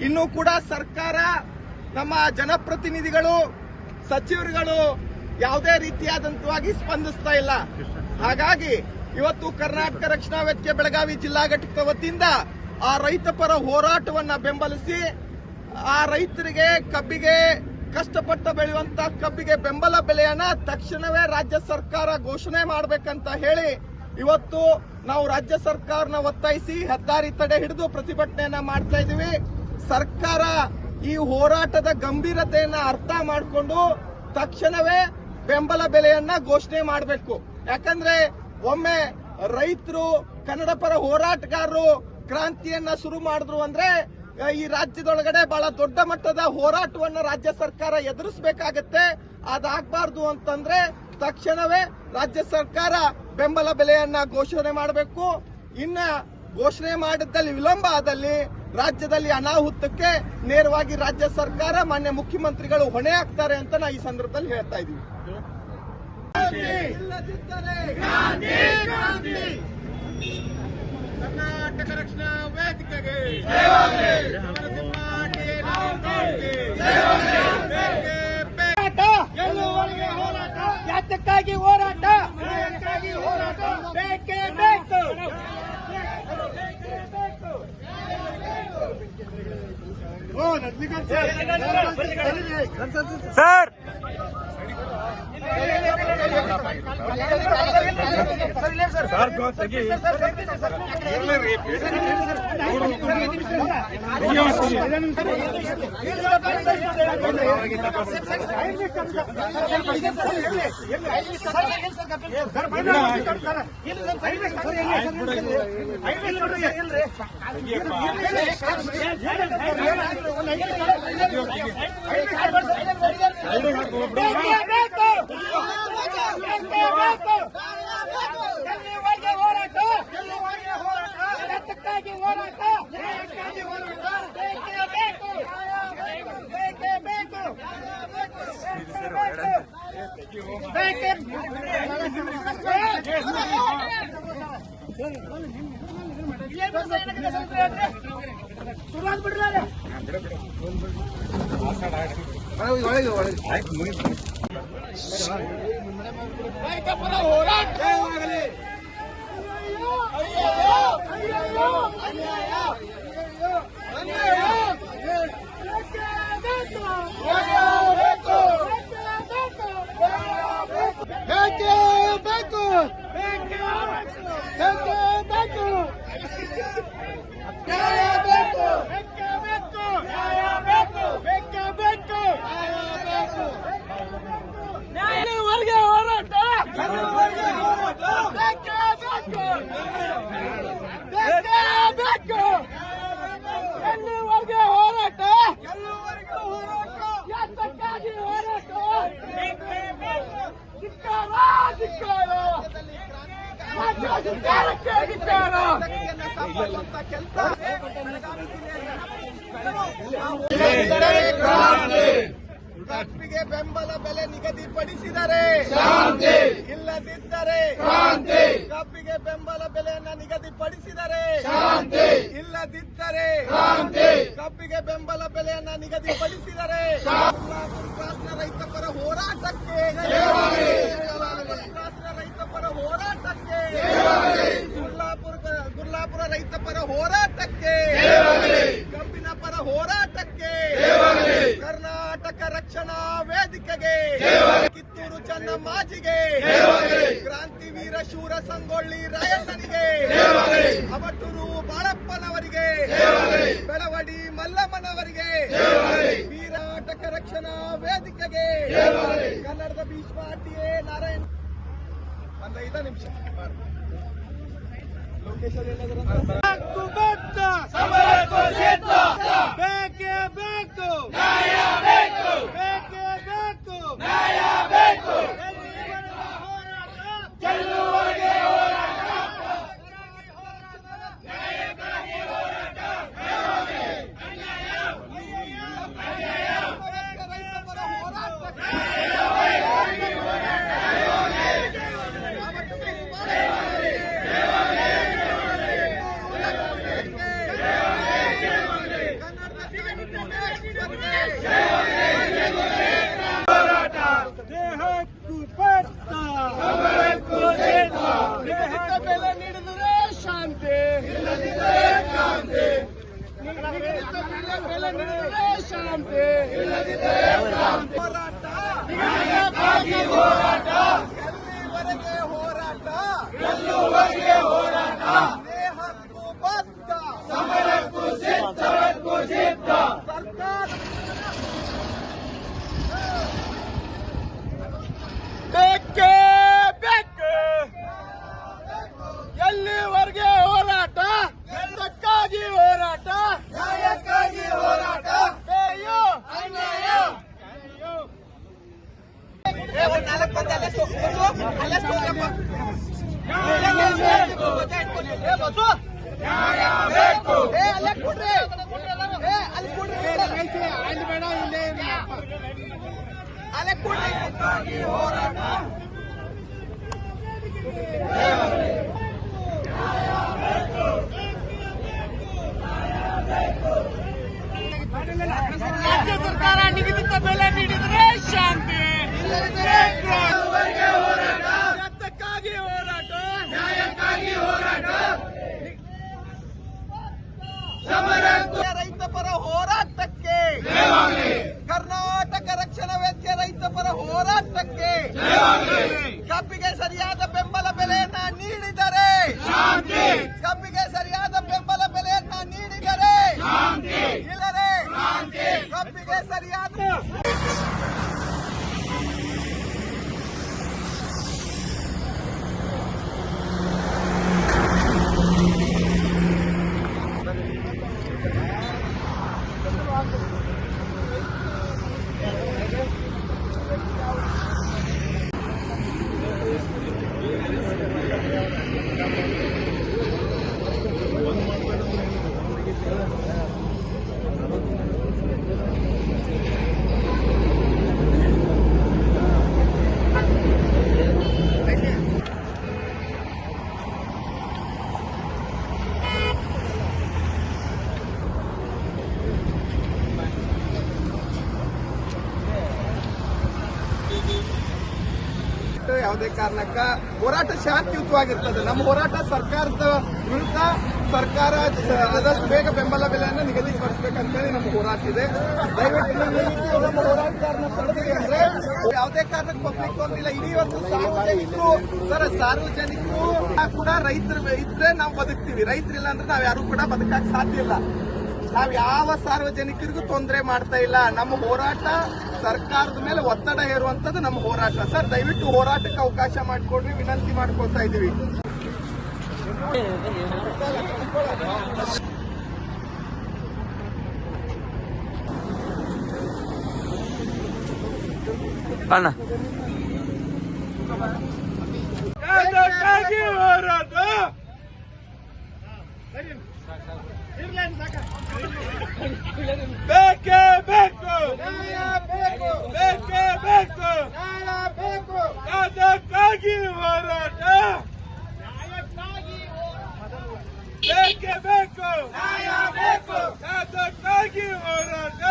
ಇನ್ನೂ ಕೂಡ ಸರ್ಕಾರ, ನಮ್ಮ ಜನಪ್ರತಿನಿಧಿಗಳು, ಸಚಿವರುಗಳು ಯಾವುದೇ ರೀತಿಯಾದಂತವಾಗಿ ಸ್ಪಂದಿಸ್ತಾ ಇಲ್ಲ. ಹಾಗಾಗಿ ಇವತ್ತು ಕರ್ನಾಟಕ ರಕ್ಷಣಾ ವೇದಿಕೆ ಬೆಳಗಾವಿ ಜಿಲ್ಲಾ ಘಟಕದ ವತಿಯಿಂದ ಆ ರೈತ ಪರ ಹೋರಾಟವನ್ನ ಬೆಂಬಲಿಸಿ ಆ ರೈತರಿಗೆ ಕಬ್ಬಿಗೆ ಕಷ್ಟಪಟ್ಟ ಬೆಳೆಯುವಂತ ಕಬ್ಬಿಗೆ ಬೆಂಬಲ ಬೆಲೆಯನ್ನ ತಕ್ಷಣವೇ ರಾಜ್ಯ ಸರ್ಕಾರ ಘೋಷಣೆ ಮಾಡಬೇಕಂತ ಹೇಳಿ ಇವತ್ತು ನಾವು ರಾಜ್ಯ ಸರ್ಕಾರನ ಒತ್ತಾಯಿಸಿ ಹೆದ್ದಾರಿ ತಡೆ ಹಿಡಿದು ಪ್ರತಿಭಟನೆಯನ್ನ ಮಾಡ್ತಾ ಇದೀವಿ. ಸರ್ಕಾರ ಈ ಹೋರಾಟದ ಗಂಭೀರತೆಯನ್ನ ಅರ್ಥ ಮಾಡಿಕೊಂಡು ತಕ್ಷಣವೇ ಬೆಂಬಲ ಬೆಲೆಯನ್ನ ಘೋಷಣೆ ಮಾಡಬೇಕು. ಯಾಕಂದ್ರೆ ಒಮ್ಮೆ ರೈತರು, ಕನ್ನಡ ಪರ ಹೋರಾಟಗಾರರು ಕ್ರಾಂತಿಯನ್ನ ಶುರು ಮಾಡಿದ್ರು ಅಂದ್ರೆ ಈ ರಾಜ್ಯದೊಳಗಡೆ ಬಹಳ ದೊಡ್ಡ ಮಟ್ಟದ ಹೋರಾಟವನ್ನ ರಾಜ್ಯ ಸರ್ಕಾರ ಎದುರಿಸಬೇಕಾಗತ್ತೆ. ಅದಾಗಬಾರ್ದು ಅಂತಂದ್ರೆ ತಕ್ಷಣವೇ ರಾಜ್ಯ ಸರ್ಕಾರ ಬೆಂಬಲ ಬೆಲೆಯನ್ನ ಘೋಷಣೆ ಮಾಡಬೇಕು. ಇನ್ನ ಘೋಷಣೆ ಮಾಡಿದ್ದಲ್ಲಿ ವಿಳಂಬ ಆದಲ್ಲಿ ರಾಜ್ಯದಲ್ಲಿ ಅನಾಹುತಕ್ಕೆ ನೇರವಾಗಿ ರಾಜ್ಯ ಸರ್ಕಾರ, ಮಾನ್ಯ ಮುಖ್ಯಮಂತ್ರಿಗಳು ಹೊಣೆ ಆಗ್ತಾರೆ ಅಂತ ನಾ ಈ ಸಂದರ್ಭದಲ್ಲಿ ಹೇಳ್ತಾ ಇದೀವಿ. ಕರ್ನಾಟಕ ರಕ್ಷಣಾ ವೇದಿಕೆಗೆ ಯಾತಕ್ಕಾಗಿ ಹೋರಾಟ, ಬೇಕೇ ಬೇಕು. ಸರ್ ಶುರುವಾತ್ ಬಿಡ್ರಿ ರೈತ ಪರ ಹೋರಾಟ ಕಬ್ಬಿಗೆ ಬೆಂಬಲ ಬೆಲೆ ನಿಗದಿಪಡಿಸಿದರೆ ಇಲ್ಲದಿದ್ದರೆ ಕಬ್ಬಿಗೆ ಬೆಂಬಲ ಬೆಲೆಯನ್ನ ನಿಗದಿಪಡಿಸಿದರೆ ಇಲ್ಲದಿದ್ದರೆ ಕಬ್ಬಿಗೆ ಬೆಂಬಲ ಬೆಲೆಯನ್ನ ನಿಗದಿಪಡಿಸಿದರೆ ರಾಷ್ಟ್ರ ರೈತ ಪರ ಹೋರಾಟಕ್ಕೆ ರಾಷ್ಟ್ರ ರೈತ ಪರ ಹೋರಾಟಕ್ಕೆ ಗುರ್ಲಾಪುರ ರೈತ ಪರ ಹೋರಾಟಕ್ಕೆ ಕಬ್ಬಿನ ಪರ ಹೋರಾಟಕ್ಕೆ ಕರ್ನಾಟಕ ರಕ್ಷಣಾ ವೇದಿಕೆಗೆ ಕಿತ್ತೂರು ಚೆನ್ನಮ್ಮಾಜಿಗೆ ಕ್ರಾಂತಿವೀರ ಶೂರ ಸಂಗೊಳ್ಳಿ ರಾಯಣ್ಣನಿಗೆ ಅವಟೂರು ಬಾಳಪ್ಪನವರಿಗೆ ಬೆಳವಡಿ ಮಲ್ಲಮ್ಮನವರಿಗೆ ಕರ್ನಾಟಕ ರಕ್ಷಣಾ ವೇದಿಕೆಗೆ ಕನ್ನಡದ ಭೀಷ್ಮ ಟಿ.ಎ. ನಾರಾಯಣ. ಒಂದು 5 ನಿಮಿಷ ಲೊಕೇಶನ್ ಬೇಕೇ ಬೇಕು, ನ್ಯಾಯ ಬೇಕು, ಬೇಕೇ ಬೇಕು, ನ್ಯಾಯ ಬೇಕು, ಗೆಲ್ಲುವವರೆಗೆ ಹೋರಾಟ, ನ್ಯಾಯಕ್ಕಾಗಿ ಹೋರಾಟ, ಹೋರಾಟ ಶಾಂತಿ ಹೋರಾಟ ಹೋರಾಟ ಎಲ್ಲಿವರೆಗೆ ಹೋರಾಟ ದೇಹಕ್ಕೂ ಬದ್ಧ ಸಮರಕ್ಕೂ ಸಿದ್ಧ ಸರ್ಕಾರ ಬೇಕೇ ಬೇಕು ಎಲ್ಲಿವರೆಗೆ ಹೋರಾಟ ನ್ಯಾಯಕ್ಕಾಗಿ ಹೋರಾಟ ಅಯ್ಯೋ ಹೋರಾಟ ರಾಜ್ಯ ಸರ್ಕಾರ ನಿಗದಿತ ಬೆಲೆ ನೀಡಿದರೆ ಶಾಂತಿ ರಕ್ತಕ್ಕಾಗಿ ಹೋರಾಟ ನ್ಯಾಯಕ್ಕಾಗಿ ಹೋರಾಟ ರೈತ ಪರ ಹೋರಾಟಕ್ಕೆ ಕರ್ನಾಟಕ ರಕ್ಷಣಾ ವೇದಿಕೆ ರೈತ ಪರ ಹೋರಾಟಕ್ಕೆ ಕಬ್ಬಿಗೆ ಸರಿಯಾದ ಬೆಂಬಲ ಬೆಲೆಯನ್ನ ನೀಡಿದರೆ ಕಬ್ಬಿಗೆ ಸರಿಯಾದ ಬೆಂಬಲ ಬೆಲೆಯನ್ನ ನೀಡಿದರೆ ಇಲ್ಲರೆ ಕಬ್ಬಿಗೆ ಸರಿಯಾದ ಯಾವುದೇ ಕಾರಣಕ್ಕ ಹೋರಾಟ ಶಾಂತಿಯುತವಾಗಿರ್ತದೆ. ನಮ್ಮ ಹೋರಾಟ ಸರ್ಕಾರದ ವಿರುದ್ಧ ಸರ್ಕಾರ ಆದಷ್ಟು ಬೇಗ ಬೆಂಬಲ ಬೆಲೆಯನ್ನು ನಿಗದಿಪಡಿಸಬೇಕಂತೇಳಿ ನಮ್ಮ ಹೋರಾಟ ಇದೆ. ದಯವಿಟ್ಟು ನಮ್ಮ ಹೋರಾಟಗಾರನ ತಡೆದ್ರಿ ಅಂದ್ರೆ ಯಾವುದೇ ಕಾರಣಕ್ಕೆ ಪಬ್ಲಿಕ್ ತೊಂದಿಲ್ಲ. ಇಡೀ ಇವತ್ತು ಸಾರ್ವಜನಿಕರು ಸಾರ್ವಜನಿಕರು ಕೂಡ ರೈತರು ಇದ್ರೆ ನಾವು ಬದುಕ್ತೀವಿ. ರೈತರಿಲ್ಲ ಅಂದ್ರೆ ನಾವ್ ಯಾರು ಕೂಡ ಬದುಕಕ್ಕೆ ಸಾಧ್ಯ ಇಲ್ಲ. ನಾವ್ ಯಾವ ಸಾರ್ವಜನಿಕರಿಗೂ ತೊಂದರೆ ಮಾಡ್ತಾ ಇಲ್ಲ. ನಮ್ಮ ಹೋರಾಟ ಸರ್ಕಾರದ ಮೇಲೆ ಒತ್ತಡ ಹೇರುವಂತದ್ದು ನಮ್ಮ ಹೋರಾಟ. ಸರ್ ದಯವಿಟ್ಟು ಹೋರಾಟಕ್ಕೆ ಅವಕಾಶ ಮಾಡಿಕೊಡ್ರಿ ವಿನಂತಿ ಮಾಡ್ಕೊಳ್ತಾ ಇದೀವಿ. ಅಣ್ಣ ಹೋರಾಟ ಬೇಕೇ ಬೇಕು ಬೇಕೇ ಬೇಕು ಅದಕ್ಕಾಗಿ ಹೋರಾಟ ಬೇಕೇ ಬೇಕು ಅದಕ್ಕಾಗಿ ಹೋರಾಟ